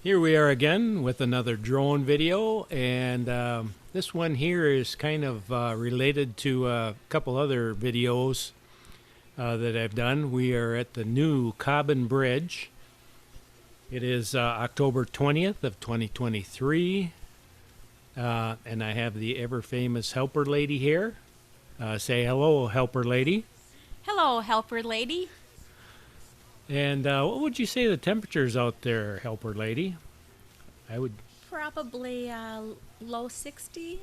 Here we are again with another drone video, and this one here is kind of related to a couple other videos that I've done. We are at the new Cobban Bridge. It is October 20th of 2023, and I have the ever-famous helper lady here. Say hello, helper lady. Hello, helper lady. And what would you say the temperatures out there, helper lady? I would, Probably low 60.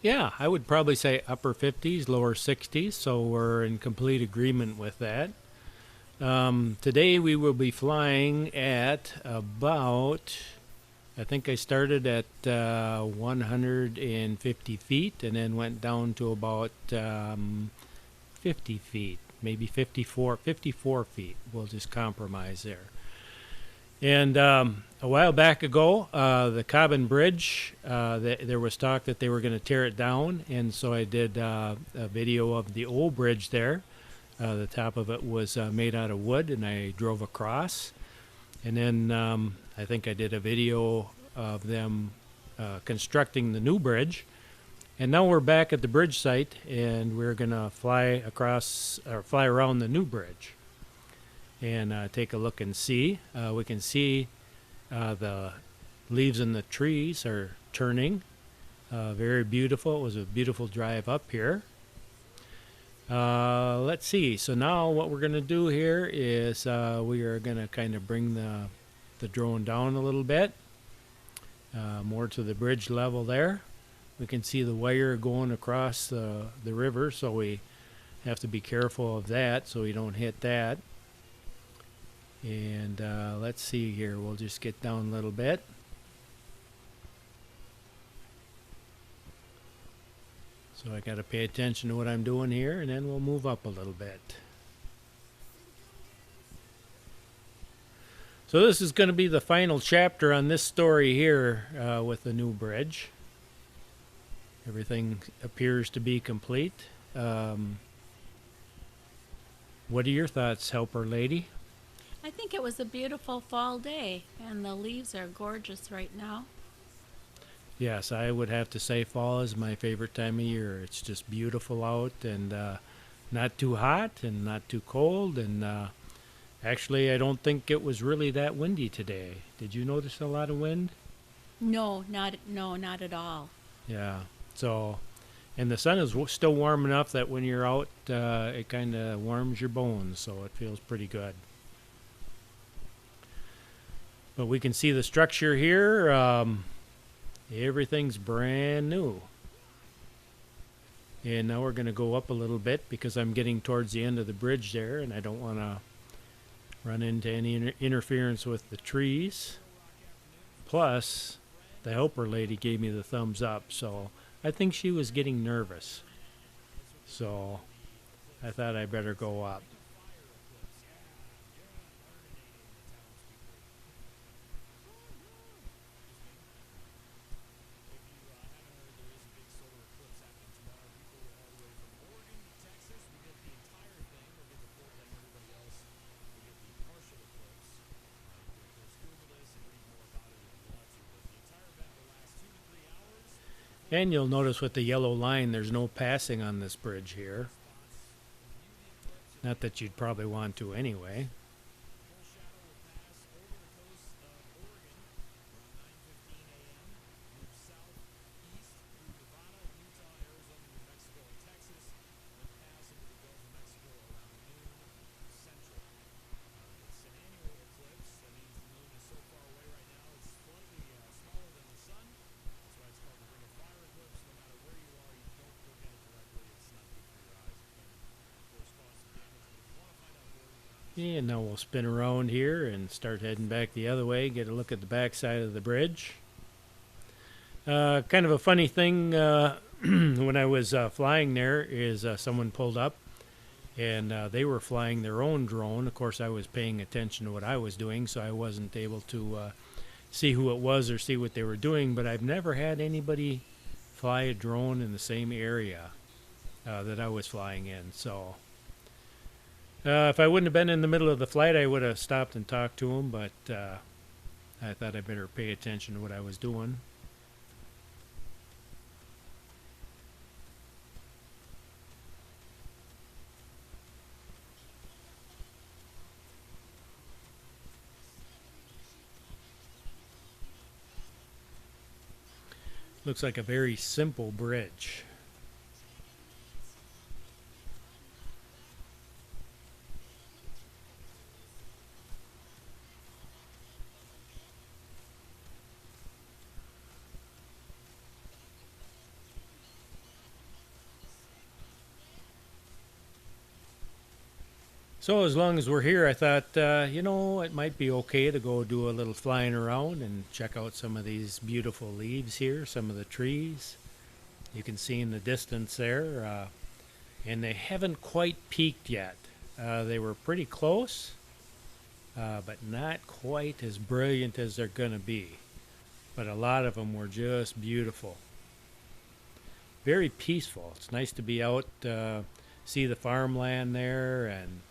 yeah, I would probably say upper 50s, lower 60s. So we're in complete agreement with that. Today we will be flying at about, I think I started at 150 feet and then went down to about 50 feet, maybe 54 feet. We'll just compromise there. And a while back ago, the Cobban Bridge, there was talk that they were going to tear it down, and so I did a video of the old bridge there. The top of it was made out of wood, and I drove across. And then I think I did a video of them constructing the new bridge. And now we're back at the bridge site, and we're going to fly across, or fly around the new bridge and take a look and see. We can see the leaves in the trees are turning. Very beautiful. It was a beautiful drive up here. Let's see. So now what we're going to do here is we are going to kind of bring the drone down a little bit, more to the bridge level there. We can see the wire going across the river, so we have to be careful of that so we don't hit that. And let's see here. We'll just get down a little bit. So I got to pay attention to what I'm doing here, and then we'll move up a little bit. So this is going to be the final chapter on this story here with the new bridge. Everything appears to be complete. What are your thoughts, helper lady? I think it was a beautiful fall day, and the leaves are gorgeous right now. Yes, I would have to say fall is my favorite time of year. It's just beautiful out, and not too hot and not too cold. And actually, I don't think it was really that windy today. Did you notice a lot of wind? No, not at all. Yeah. So, and the sun is still warm enough that when you're out, it kind of warms your bones, so it feels pretty good. But we can see the structure here. Everything's brand new. And now we're going to go up a little bit because I'm getting towards the end of the bridge there, and I don't want to run into any interference with the trees. Plus, the helper lady gave me the thumbs up, so I think she was getting nervous. So I thought I better go up. And you'll notice with the yellow line, there's no passing on this bridge here. Not that you'd probably want to anyway. And now we'll spin around here and start heading back the other way, get a look at the back side of the bridge. Kind of a funny thing when I was flying there is someone pulled up and they were flying their own drone. Of course, I was paying attention to what I was doing, so I wasn't able to see who it was or see what they were doing, but I've never had anybody fly a drone in the same area that I was flying in. So if I wouldn't have been in the middle of the flight, I would have stopped and talked to him, but I thought I better pay attention to what I was doing. Looks like a very simple bridge. So as long as we're here, I thought, it might be okay to go do a little flying around and check out some of these beautiful leaves here, some of the trees. You can see in the distance there, and they haven't quite peaked yet. They were pretty close, but not quite as brilliant as they're going to be. But a lot of them were just beautiful. Very peaceful. It's nice to be out, see the farmland there, and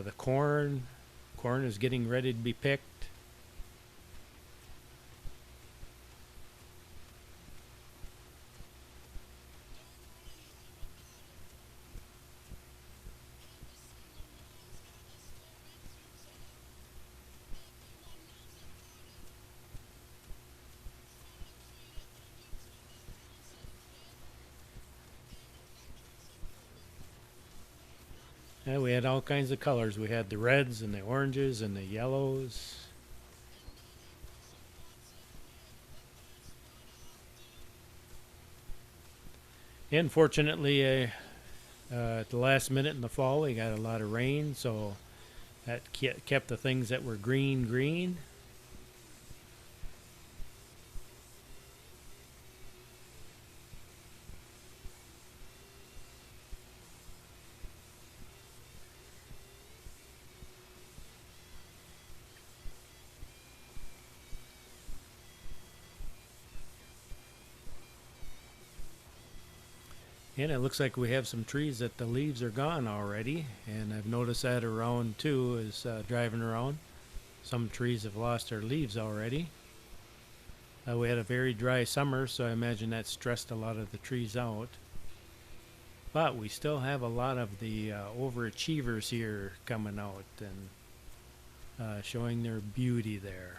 the corn is getting ready to be picked. Yeah, we had all kinds of colors. We had the reds and the oranges and the yellows. And fortunately, at the last minute in the fall, we got a lot of rain, so that kept the things that were green green. And it looks like we have some trees that the leaves are gone already, and I've noticed that around too, as driving around. Some trees have lost their leaves already. We had a very dry summer, so I imagine that stressed a lot of the trees out. But we still have a lot of the overachievers here coming out and showing their beauty there.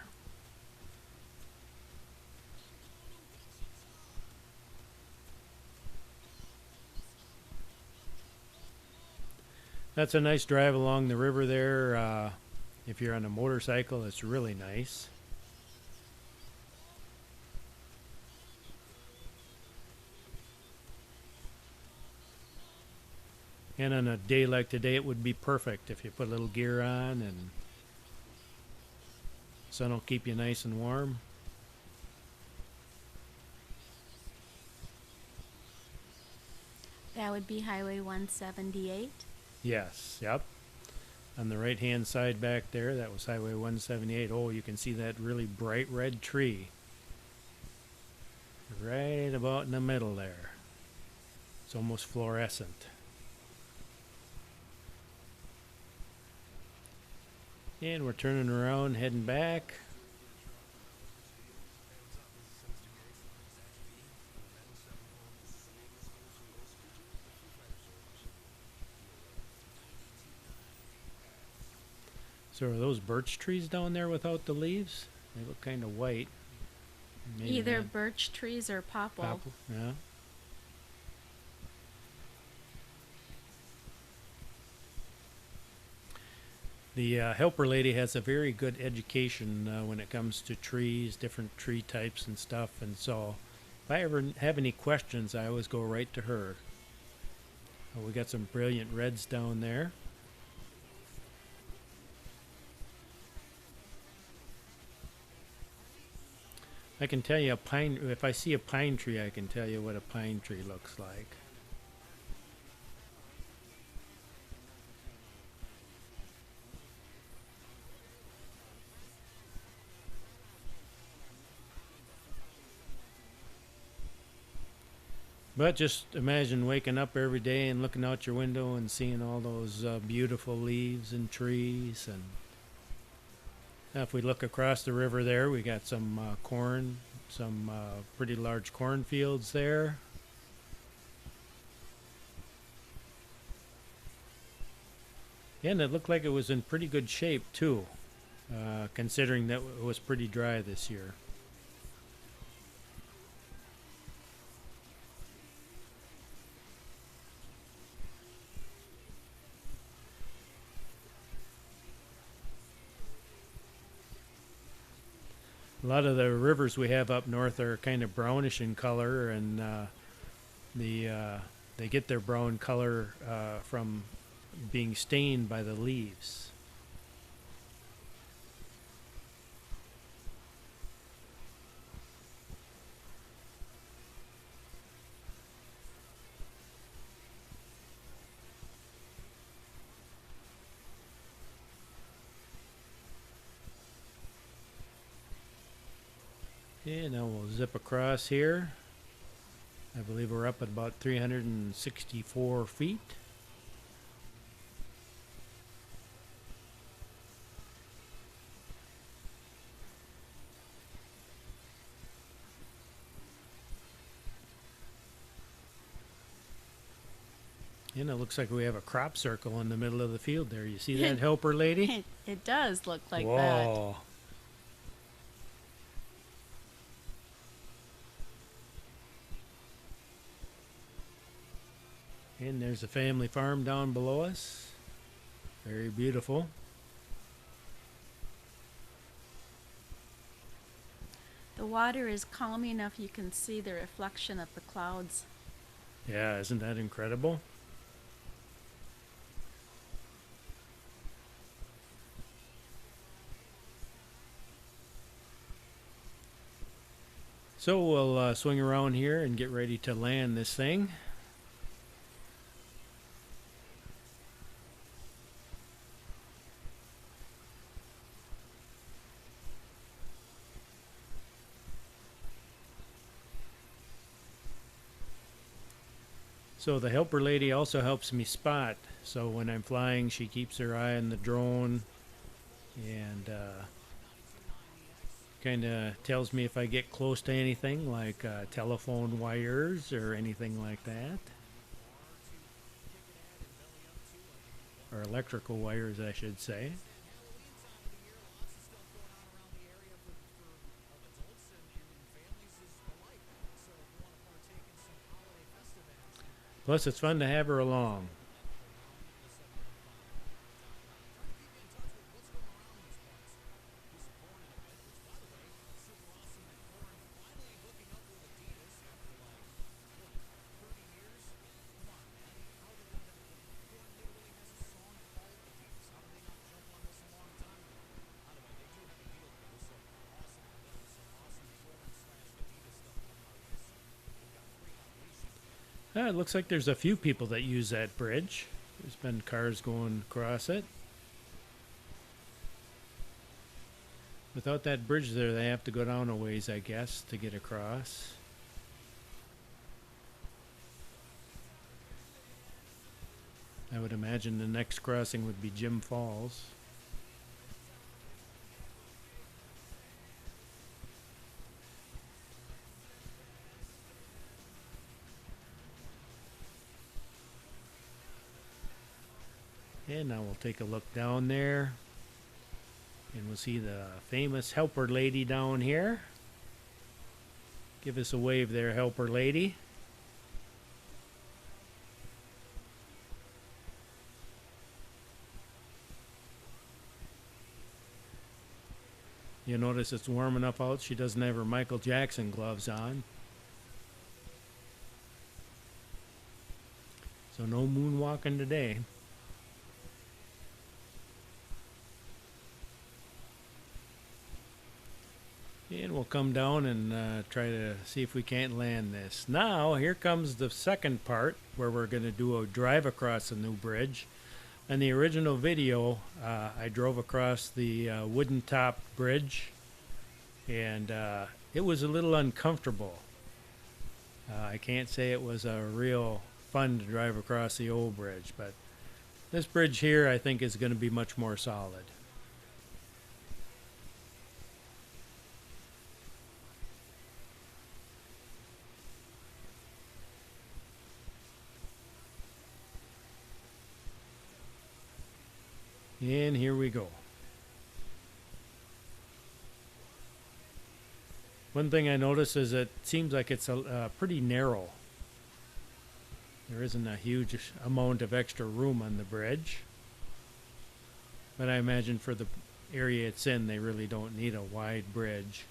That's a nice drive along the river there. If you're on a motorcycle, it's really nice. And on a day like today, it would be perfect if you put a little gear on and sun will keep you nice and warm. That would be Highway 178. Yes, yep. On the right-hand side back there, that was Highway 178. Oh, you can see that really bright red tree. Right about in the middle there. It's almost fluorescent. And we're turning around, heading back. So are those birch trees down there without the leaves? They look kind of white. Maybe Either not. birch trees or popple. Popple, yeah. The helper lady has a very good education when it comes to trees, different tree types and stuff. And so if I ever have any questions, I always go right to her. We got some brilliant reds down there. I can tell you if I see a pine tree, I can tell you what a pine tree looks like. But just imagine waking up every day and looking out your window and seeing all those beautiful leaves and trees, and Now, if we look across the river there, we got some corn, some pretty large cornfields there. And it looked like it was in pretty good shape too, considering that it was pretty dry this year. A lot of the rivers we have up north are kind of brownish in color, and they get their brown color from being stained by the leaves. And now we'll zip across here. I believe we're up at about 364 feet. And it looks like we have a crop circle in the middle of the field there. You see that, helper lady? It does look like that. Whoa. And there's a family farm down below us. Very beautiful. The water is calm enough you can see the reflection of the clouds. Yeah, isn't that incredible? So we'll swing around here and get ready to land this thing. So the helper lady also helps me spot. So when I'm flying, she keeps her eye on the drone and kind of tells me if I get close to anything like telephone wires or anything like that. Or electrical wires, I should say. Plus, it's fun to have her along. It looks like there's a few people that use that bridge. There's been cars going across it. Without that bridge there, they have to go down a ways, I guess, to get across. I would imagine the next crossing would be Jim Falls. And now we'll take a look down there. And we'll see the famous helper lady down here. Give us a wave there, helper lady. You'll notice it's warm enough out. She doesn't have her Michael Jackson gloves on. So no moonwalking today. And we'll come down and try to see if we can't land this. Now, here comes the second part where we're going to do a drive across the new bridge. In the original video, I drove across the wooden top bridge, and it was a little uncomfortable. I can't say it was a real fun to drive across the old bridge, but this bridge here I think is going to be much more solid. And here we go. One thing I notice is it seems like it's pretty narrow. There isn't a huge amount of extra room on the bridge. But I imagine for the area it's in, they really don't need a wide bridge.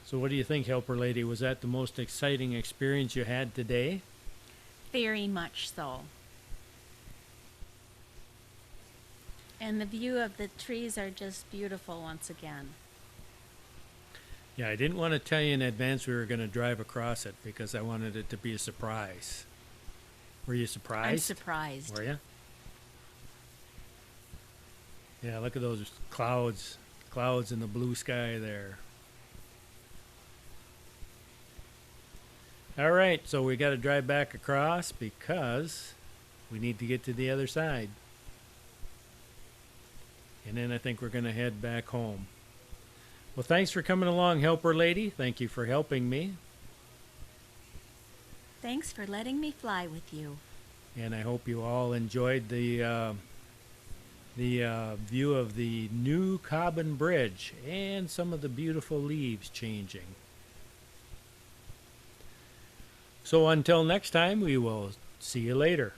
So what do you think, Helper Lady? Was that the most exciting experience you had today? Very much so. And the view of the trees are just beautiful once again. Yeah, I didn't want to tell you in advance we were going to drive across it because I wanted it to be a surprise. Were you surprised? I'm surprised. Were you? Yeah, look at those clouds in the blue sky there. All right, so we got to drive back across because we need to get to the other side. And then I think we're going to head back home. Well, thanks for coming along, Helper Lady. Thank you for helping me. Thanks for letting me fly with you. And I hope you all enjoyed the view of the new Cobban Bridge and some of the beautiful leaves changing. So until next time, we will see you later.